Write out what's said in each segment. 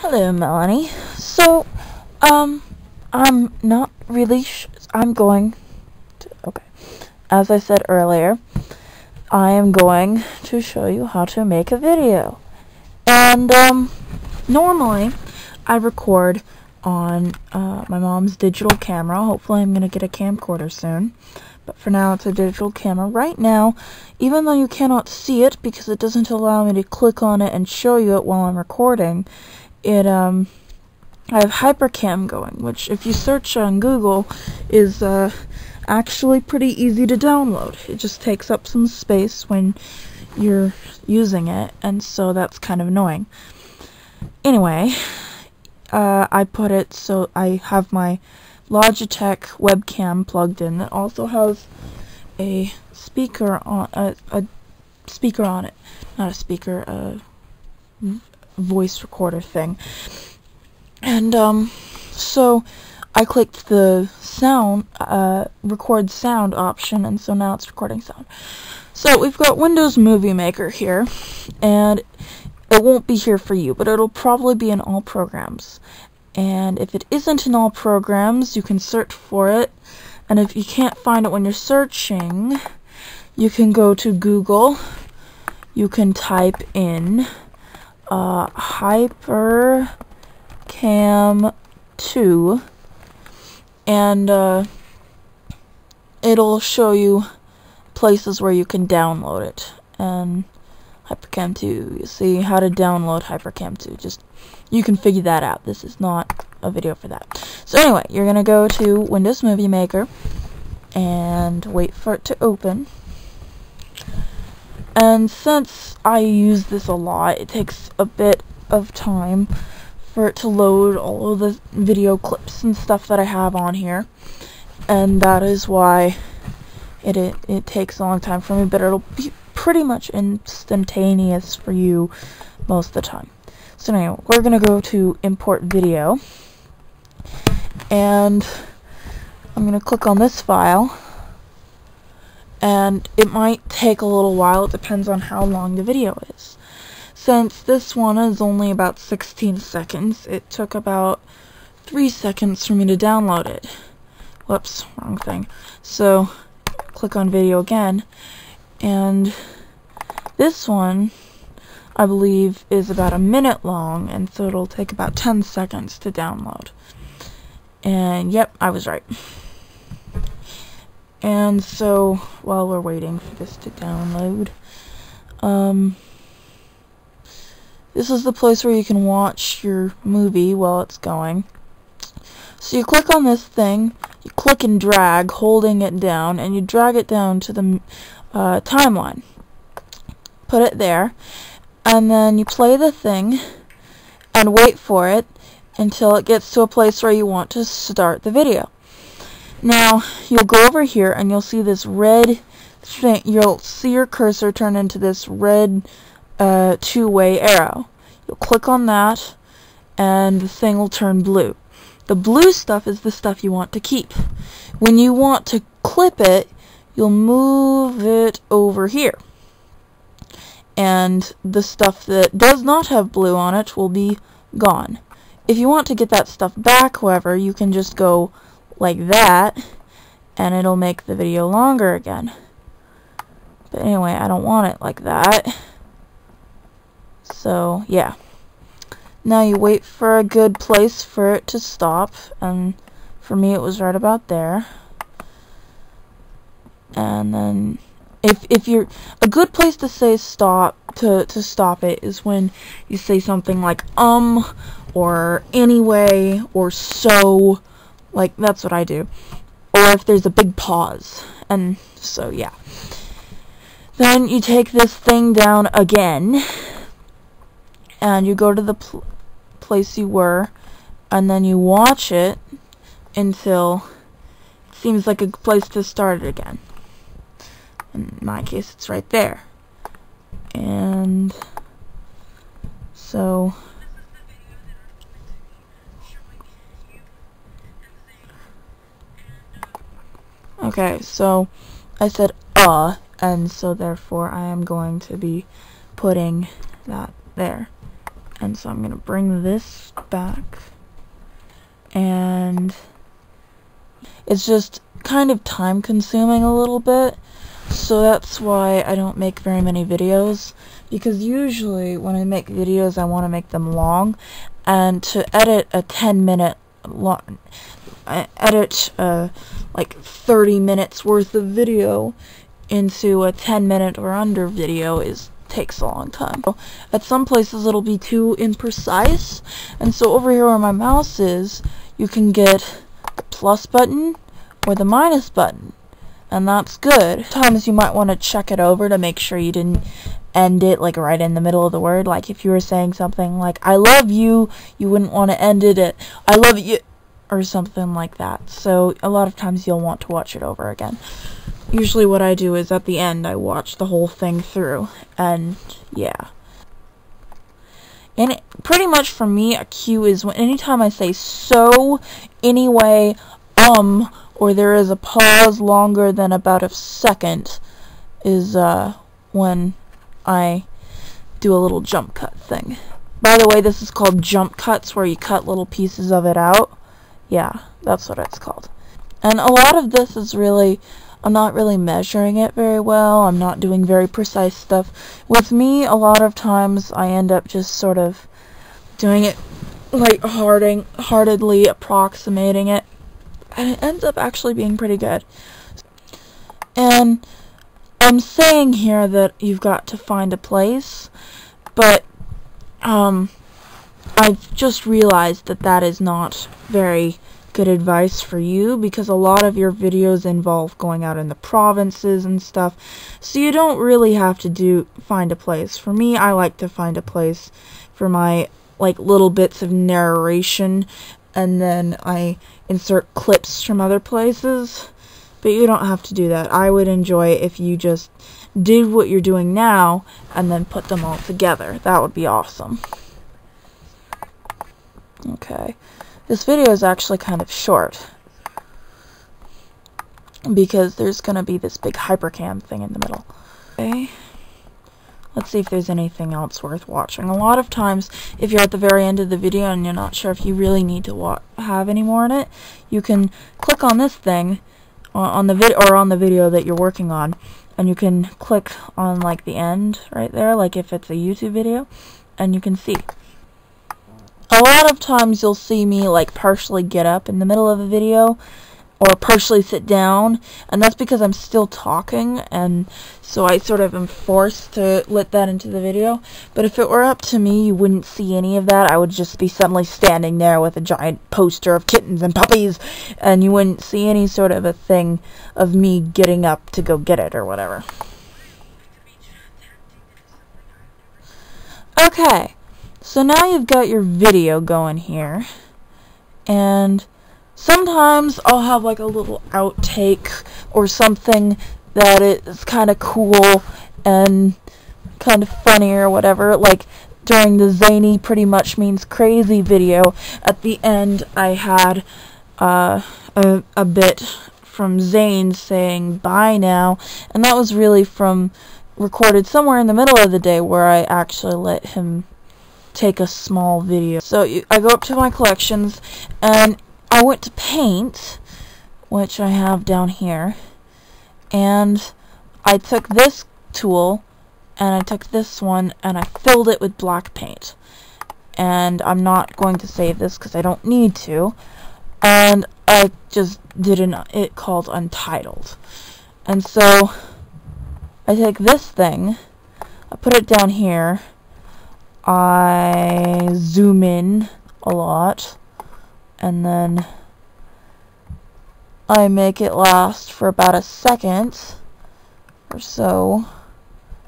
Hello, Melanie. So, I'm not really I'm going to, okay. As I said earlier, I am going to show you how to make a video. And, normally, I record on, my mom's digital camera. Hopefully I'm gonna get a camcorder soon. But for now, it's a digital camera. Right now, even though you cannot see it because it doesn't allow me to click on it and show you it while I'm recording, I have Hypercam going, which if you search on Google is actually pretty easy to download. It just takes up some space when you're using it, and so that's kind of annoying. Anyway, I put it so I have my Logitech webcam plugged in that also has a speaker on a speaker on it, not a speaker, a voice recorder thing. And so I clicked the sound record sound option, and so now it's recording sound. So we've got Windows Movie Maker here, and it won't be here for you, but it'll probably be in all programs. And if it isn't in all programs, you can search for it, and if you can't find it when you're searching, you can go to Google. You can type in Hypercam 2, and it'll show you places where you can download it. And Hypercam 2, you see how to download Hypercam 2. Just, you can figure that out. This is not a video for that. So anyway, you're gonna go to Windows Movie Maker and wait for it to open. And since I use this a lot, it takes a bit of time for it to load all of the video clips and stuff that I have on here. And that is why it takes a long time for me, but it'll be pretty much instantaneous for you most of the time. So anyway, we're gonna go to import video, and I'm gonna click on this file, and it might take a little while. It depends on how long the video is. Since this one is only about 16 seconds, it took about 3 seconds for me to download it. Whoops, wrong thing. So click on video again, and this one I believe is about a minute long, and so it'll take about 10 seconds to download. And yep, I was right. And so while we're waiting for this to download, this is the place where you can watch your movie while it's going. So you click on this thing, you click and drag, holding it down, and you drag it down to the timeline. Put it there, and then you play the thing and wait for it until it gets to a place where you want to start the video. Now, you'll go over here and you'll see this red thing. You'll see your cursor turn into this red two-way arrow. You'll click on that, and the thing will turn blue. The blue stuff is the stuff you want to keep. When you want to clip it, you'll move it over here. And the stuff that does not have blue on it will be gone. If you want to get that stuff back, however, you can just go like that, and it'll make the video longer again. But anyway, I don't want it like that. So, yeah. Now you wait for a good place for it to stop, and for me it was right about there. And then if you're, a good place to say stop, to stop it is when you say something like or anyway or so, like that's what I do. Or if there's a big pause. And so yeah. Then you take this thing down again, and you go to the place you were, and then you watch it until it seems like a place to start it again. In my case, it's right there. And so okay, so I said and so therefore I am going to be putting that there. And so I'm going to bring this back. And it's just kind of time consuming a little bit. So that's why I don't make very many videos. Because usually when I make videos, I want to make them long. And to edit a 10-minute long... edit like 30 minutes worth of video into a 10-minute or under video takes a long time. So at some places it'll be too imprecise, and so over here where my mouse is, you can get the plus button or the minus button, and that's good. Sometimes you might want to check it over to make sure you didn't end it like right in the middle of the word. Like if you were saying something like I love you, you wouldn't want to end it at I love you or something like that. So a lot of times you'll want to watch it over again. Usually what I do is at the end I watch the whole thing through, and yeah. And pretty much for me, a cue is when anytime I say so, anyway, or there is a pause longer than about a second, is when I do a little jump cut thing. By the way, this is called jump cuts, where you cut little pieces of it out. Yeah, that's what it's called. And a lot of this is really, I'm not really measuring it very well. I'm not doing very precise stuff. With me, a lot of times I end up just sort of doing it light-heartedly approximating it. And it ends up actually being pretty good. And I'm saying here that you've got to find a place, but I've just realized that that is not very good advice for you, because a lot of your videos involve going out in the provinces and stuff, so you don't really have to find a place. For me, I like to find a place for my like little bits of narration, and then I insert clips from other places, but you don't have to do that. I would enjoy if you just did what you're doing now and then put them all together. That would be awesome. Okay, this video is actually kind of short because there's gonna be this big hypercam thing in the middle. Okay, let's see if there's anything else worth watching. A lot of times, if you're at the very end of the video and you're not sure if you really need to have any more in it, you can click on this thing on the video that you're working on, and you can click on like the end right there, like if it's a YouTube video, and you can see. A lot of times you'll see me like partially get up in the middle of a video or partially sit down, and that's because I'm still talking, and so I sort of am forced to let that into the video. But if it were up to me, you wouldn't see any of that. I would just be suddenly standing there with a giant poster of kittens and puppies, and you wouldn't see any sort of a thing of me getting up to go get it or whatever. Okay. So now you've got your video going here, and sometimes I'll have like a little outtake or something that is kind of cool and kind of funny or whatever. Like during the zany pretty much means crazy video, at the end I had a bit from Zane saying bye now, and that was really recorded somewhere in the middle of the day where I actually let him take a small video. So I go up to my collections, and I went to paint, which I have down here, and I took this tool, and I took this one, and I filled it with black paint. And I'm not going to save this because I don't need to, and I just did it called Untitled. And so I take this thing, I put it down here, I zoom in a lot, and then I make it last for about a second or so,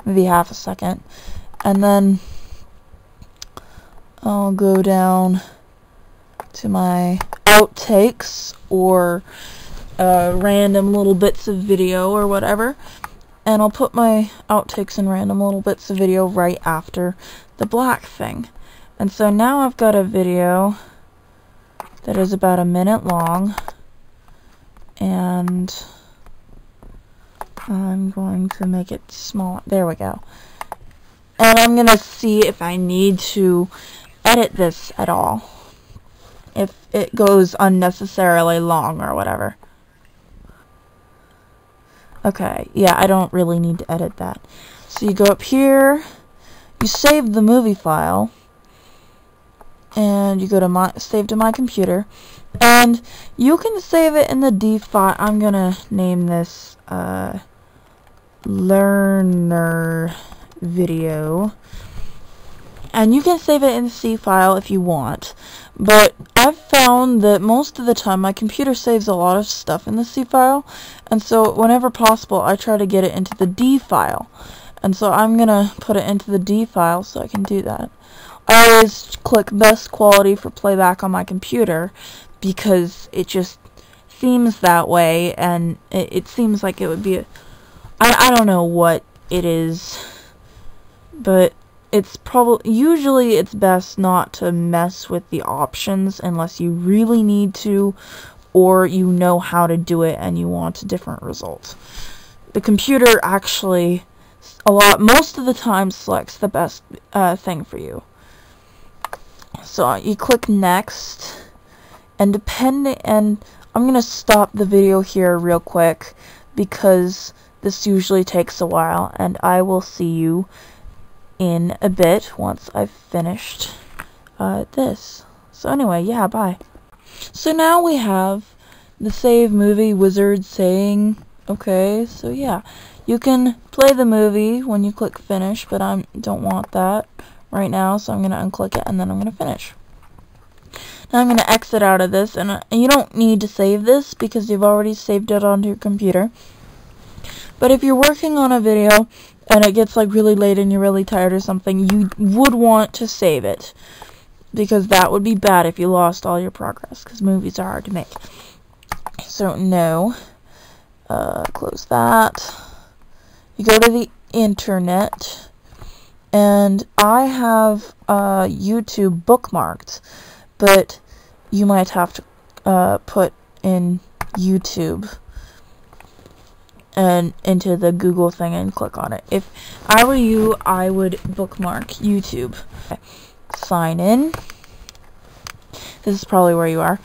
maybe half a second, and then I'll go down to my outtakes or random little bits of video or whatever, and I'll put my outtakes and random little bits of video right after the black thing. And so now I've got a video that is about a minute long, and I'm going to make it small. There we go. And I'm going to see if I need to edit this at all if it goes unnecessarily long or whatever. Okay, yeah, I don't really need to edit that. So you go up here, you save the movie file, and you go to save to my computer, and you can save it in the D file. I'm gonna name this learner video, and you can save it in the C file if you want, but I've found that most of the time my computer saves a lot of stuff in the C file, and so whenever possible I try to get it into the D file, and so I'm gonna put it into the D file so I can do that. I always click best quality for playback on my computer because it just seems that way, and it seems like it would be I don't know what it is, but usually it's best not to mess with the options unless you really need to, or you know how to do it and you want a different result. The computer actually most of the time selects the best thing for you. So you click next, and I'm gonna stop the video here real quick because this usually takes a while, and I will see you in a bit once I've finished this. So anyway, yeah, bye. So now we have the save movie wizard saying, okay, so yeah, you can play the movie when you click finish, but I don't want that right now, so I'm going to unclick it and then I'm going to finish. Now I'm going to exit out of this, and you don't need to save this because you've already saved it onto your computer. But if you're working on a video and it gets like really late and you're really tired or something, you would want to save it, because that would be bad if you lost all your progress, because movies are hard to make. So no, close that. You go to the internet, and I have YouTube bookmarked, but you might have to put in YouTube and into the Google thing and click on it. If I were you, I would bookmark YouTube. Okay. Sign in. This is probably where you are.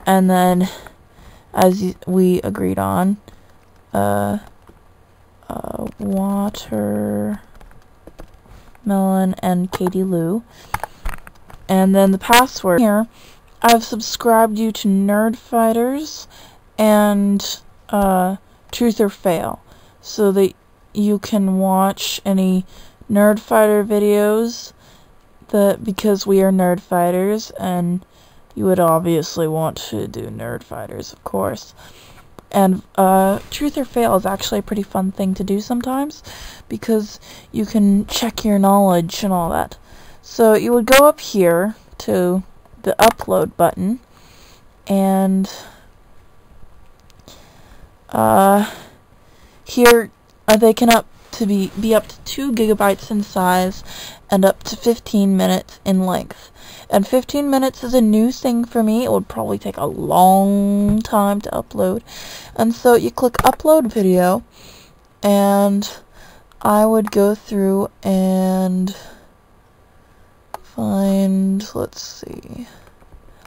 And then, as we agreed on, Watermelon and Katie Lou. And then the password here, I've subscribed you to Nerd Fighters and Truth or Fail, so that you can watch any Nerd Fighter videos, because we are Nerd Fighters, and you would obviously want to do Nerd Fighters, of course. And Truth or Fail is actually a pretty fun thing to do sometimes, because you can check your knowledge and all that. So you would go up here to the upload button, and here they can be up to 2 gigabytes in size and up to 15 minutes in length. And 15 minutes is a new thing for me. It would probably take a long time to upload. And so you click upload video, and I would go through and find, let's see,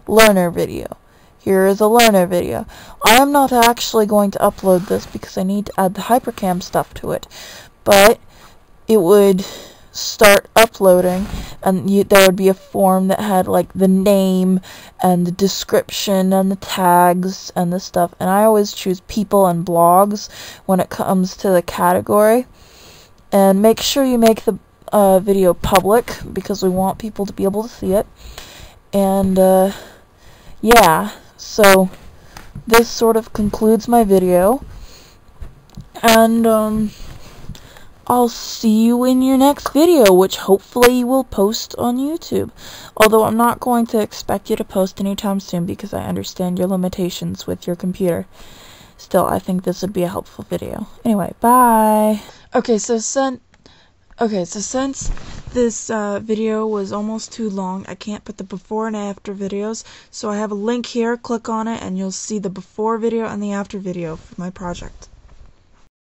learner video. Here is a learner video. I am not actually going to upload this because I need to add the hypercam stuff to it, but it would start uploading, and there would be a form that had like the name and the description and the tags and the stuff, and I always choose people and blogs when it comes to the category. And make sure you make the video public, because we want people to be able to see it. And yeah, so this sort of concludes my video, and I'll see you in your next video, which hopefully you will post on YouTube. Although I'm not going to expect you to post anytime soon, because I understand your limitations with your computer. Still, I think this would be a helpful video. Anyway, bye! Okay, so since this video was almost too long, I can't put the before and after videos, so I have a link here. Click on it and you'll see the before video and the after video for my project.